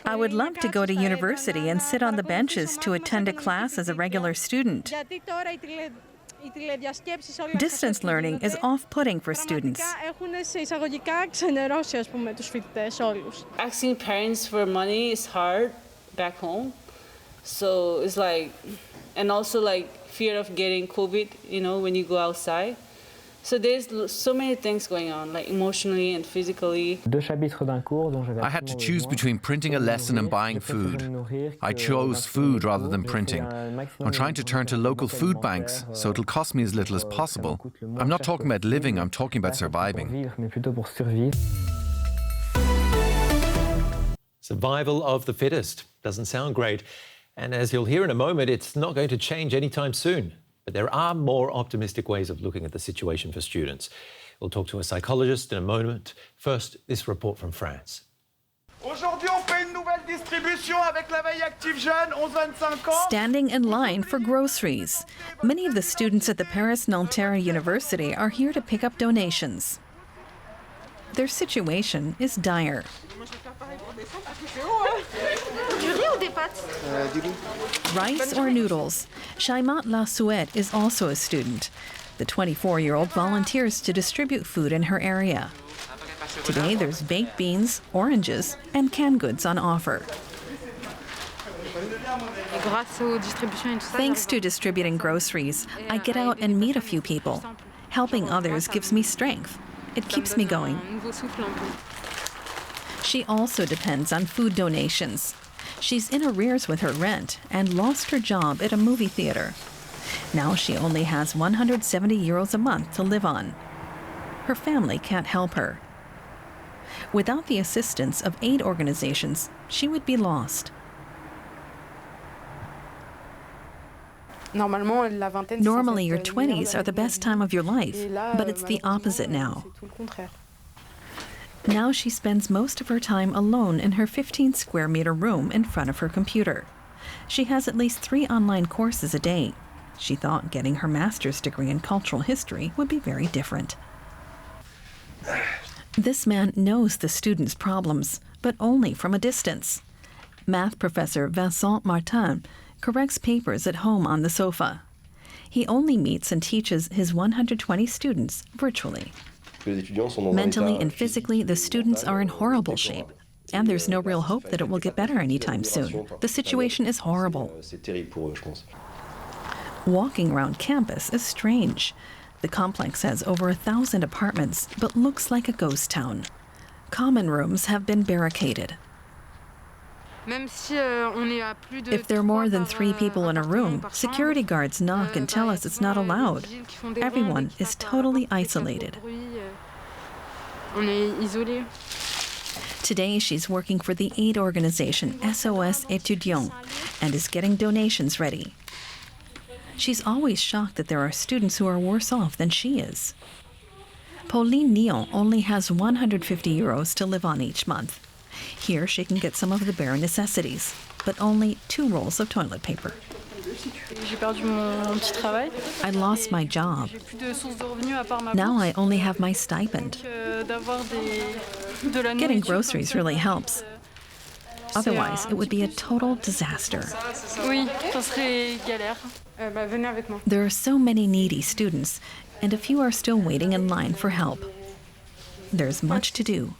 I would love to go to university and sit on the benches to attend a class as a regular student. Distance learning is off-putting for students. Asking parents for money is hard back home. So it's like, and also like fear of getting COVID, when you go outside. So there's so many things going on, like emotionally and physically. I had to choose between printing a lesson and buying food. I chose food rather than printing. I'm trying to turn to local food banks, so it'll cost me as little as possible. I'm not talking about living, I'm talking about surviving. Survival of the fittest. Doesn't sound great. And as you'll hear in a moment, it's not going to change anytime soon. But there are more optimistic ways of looking at the situation for students. We'll talk to a psychologist in a moment. First, this report from France. Standing in line for groceries. Many of the students at the Paris-Nanterre University are here to pick up donations. Their situation is dire. Rice or noodles? Shaimat Lasouet is also a student. The 24-year-old volunteers to distribute food in her area. Today there's baked beans, oranges, and canned goods on offer. Thanks to distributing groceries, I get out and meet a few people. Helping others gives me strength. It keeps me going. She also depends on food donations. She's in arrears with her rent and lost her job at a movie theater. Now she only has 170 euros a month to live on. Her family can't help her. Without the assistance of aid organizations, she would be lost. Normally, your 20s are the best time of your life, but it's the opposite now. Now she spends most of her time alone in her 15-square-meter room in front of her computer. She has at least 3 online courses a day. She thought getting her master's degree in cultural history would be very different. This man knows the students' problems, but only from a distance. Math professor Vincent Martin corrects papers at home on the sofa. He only meets and teaches his 120 students virtually. Mentally and physically, the students are in horrible shape, and there's no real hope that it will get better anytime soon. The situation is horrible. Walking around campus is strange. The complex has over 1,000 apartments, but looks like a ghost town. Common rooms have been barricaded. If there are more than 3 people in a room, security guards knock and tell us it's not allowed. Everyone is totally isolated. Today she's working for the aid organization SOS Étudiants and is getting donations ready. She's always shocked that there are students who are worse off than she is. Pauline Neon only has 150 euros to live on each month. Here she can get some of the bare necessities, but only 2 rolls of toilet paper. I lost my job. Now I only have my stipend. Getting groceries really helps. Otherwise, it would be a total disaster. There are so many needy students, and a few are still waiting in line for help. There's much to do.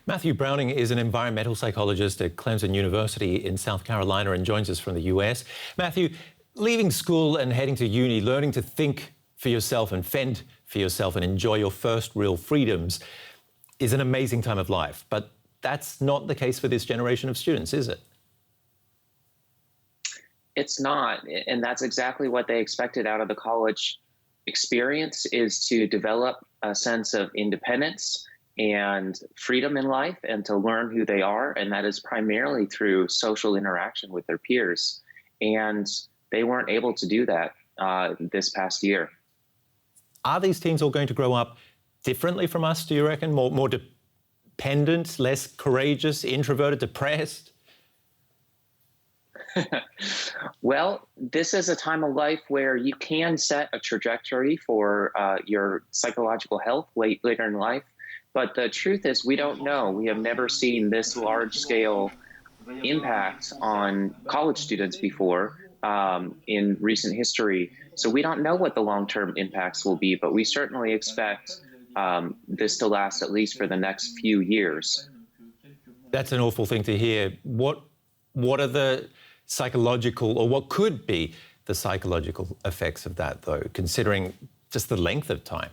Matthew Browning is an environmental psychologist at Clemson University in South Carolina and joins us from the US. Matthew, leaving school and heading to uni, learning to think for yourself and fend for yourself and enjoy your first real freedoms is an amazing time of life. But that's not the case for this generation of students, is it? It's not. And that's exactly what they expected out of the college experience, is to develop a sense of independence and freedom in life and to learn who they are. And that is primarily through social interaction with their peers. And they weren't able to do that this past year. Are these teens all going to grow up differently from us, do you reckon? More dependent, less courageous, introverted, depressed? Well, this is a time of life where you can set a trajectory for your psychological health later in life. But the truth is, we don't know. We have never seen this large-scale impact on college students before in recent history. So we don't know what the long-term impacts will be, but we certainly expect this to last at least for the next few years. That's an awful thing to hear. What are the psychological, or what could be the psychological effects of that, though, considering just the length of time?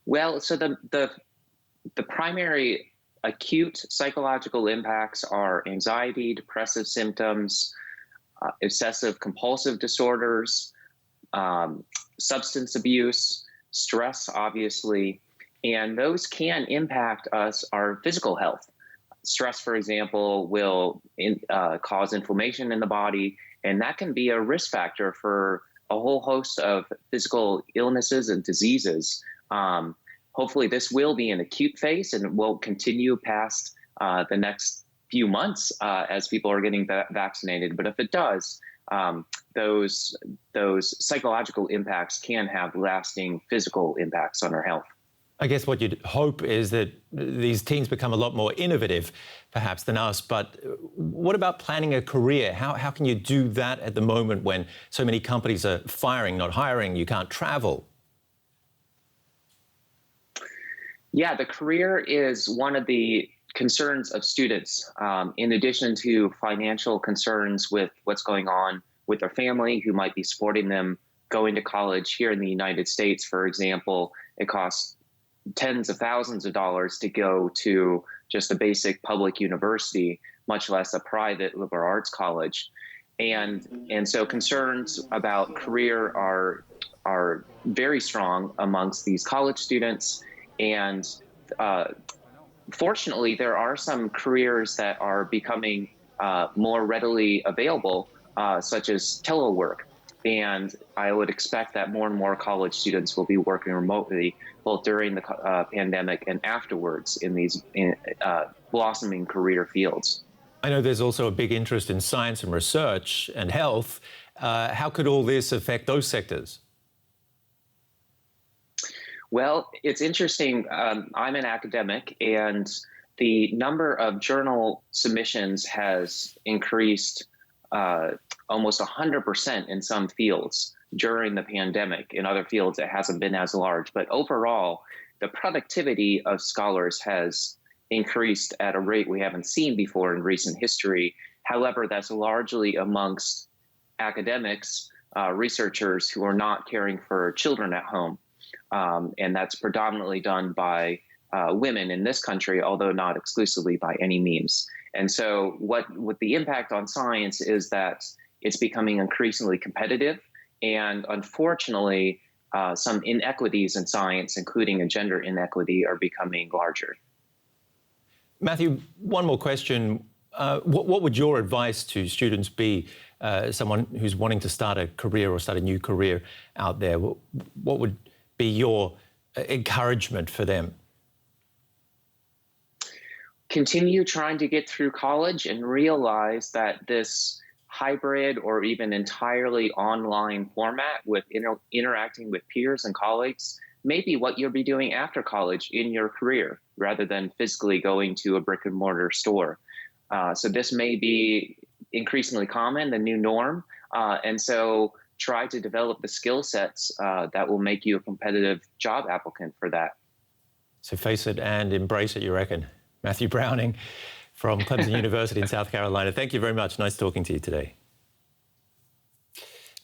Well, so the primary acute psychological impacts are anxiety, depressive symptoms, obsessive compulsive disorders, substance abuse, stress, obviously, and those can impact our physical health. Stress, for example, will cause inflammation in the body, and that can be a risk factor for a whole host of physical illnesses and diseases. Hopefully this will be an acute phase and will continue past the next few months as people are getting vaccinated. But if it does, those psychological impacts can have lasting physical impacts on our health. I guess what you'd hope is that these teens become a lot more innovative, perhaps, than us. But what about planning a career? How can you do that at the moment when so many companies are firing, not hiring, you can't travel? Yeah, the career is one of the concerns of students, in addition to financial concerns with what's going on with their family who might be supporting them going to college. Here in the United States, for example, it costs tens of thousands of dollars to go to just a basic public university, much less a private liberal arts college. And so concerns about career are very strong amongst these college students. And fortunately, there are some careers that are becoming more readily available, such as telework. And I would expect that more and more college students will be working remotely, both during the pandemic and afterwards in these blossoming career fields. I know there's also a big interest in science and research and health. How could all this affect those sectors? Well, it's interesting. I'm an academic, and the number of journal submissions has increased almost 100% in some fields during the pandemic. In other fields, it hasn't been as large. But overall, the productivity of scholars has increased at a rate we haven't seen before in recent history. However, that's largely amongst academics, researchers who are not caring for children at home. And that's predominantly done by women in this country, although not exclusively by any means. And so what the impact on science is that it's becoming increasingly competitive. And unfortunately, some inequities in science, including a gender inequity, are becoming larger. Matthew, one more question. What would your advice to students be, someone who's wanting to start a career or start a new career out there? What would be your encouragement for them? Continue trying to get through college and realize that this hybrid or even entirely online format with interacting with peers and colleagues may be what you'll be doing after college in your career, rather than physically going to a brick and mortar store. So this may be increasingly common, the new norm. And so try to develop the skill sets that will make you a competitive job applicant for that. So face it and embrace it, you reckon? Matthew Browning from Clemson University in South Carolina. Thank you very much. Nice talking to you today.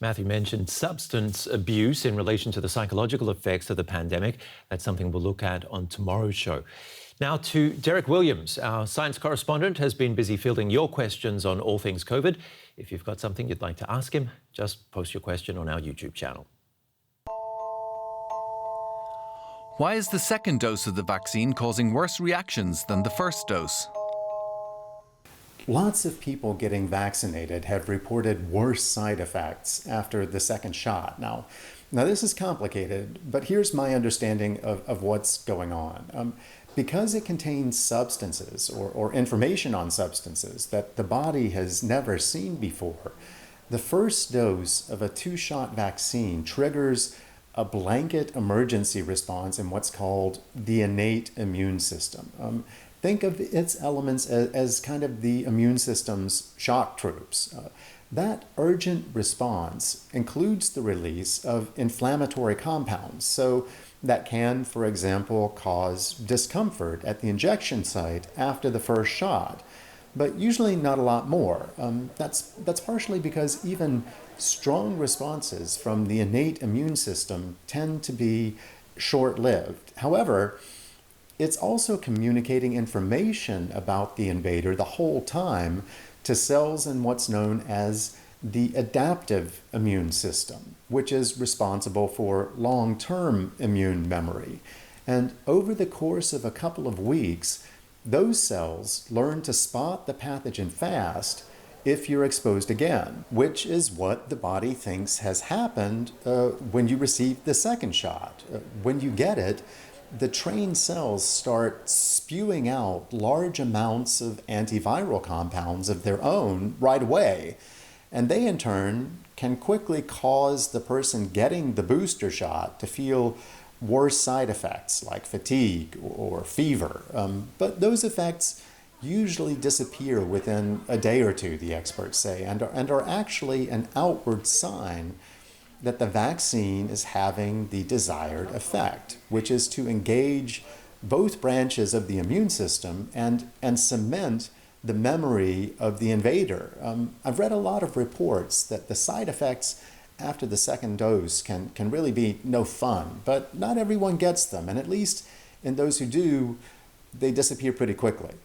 Matthew mentioned substance abuse in relation to the psychological effects of the pandemic. That's something we'll look at on tomorrow's show. Now to Derek Williams, our science correspondent, has been busy fielding your questions on all things COVID. If you've got something you'd like to ask him, just post your question on our YouTube channel. Why is the second dose of the vaccine causing worse reactions than the first dose? Lots of people getting vaccinated have reported worse side effects after the second shot. Now this is complicated, but here's my understanding of what's going on. Because it contains substances or information on substances that the body has never seen before, the first dose of a 2-shot vaccine triggers a blanket emergency response in what's called the innate immune system. Think of its elements as kind of the immune system's shock troops. That urgent response includes the release of inflammatory compounds, so that can, for example, cause discomfort at the injection site after the first shot, but usually not a lot more. That's partially because even strong responses from the innate immune system tend to be short-lived. However, it's also communicating information about the invader the whole time to cells in what's known as the adaptive immune system, which is responsible for long-term immune memory. And over the course of a couple of weeks, those cells learn to spot the pathogen fast if you're exposed again, which is what the body thinks has happened when you receive the second shot. When you get it, the trained cells start spewing out large amounts of antiviral compounds of their own right away. And they, in turn, can quickly cause the person getting the booster shot to feel worse side effects like fatigue or fever. But those effects usually disappear within a day or two, the experts say, and are actually an outward sign that the vaccine is having the desired effect, which is to engage both branches of the immune system and cement the memory of the invader. I've read a lot of reports that the side effects after the second dose can really be no fun, but not everyone gets them, and at least in those who do, they disappear pretty quickly.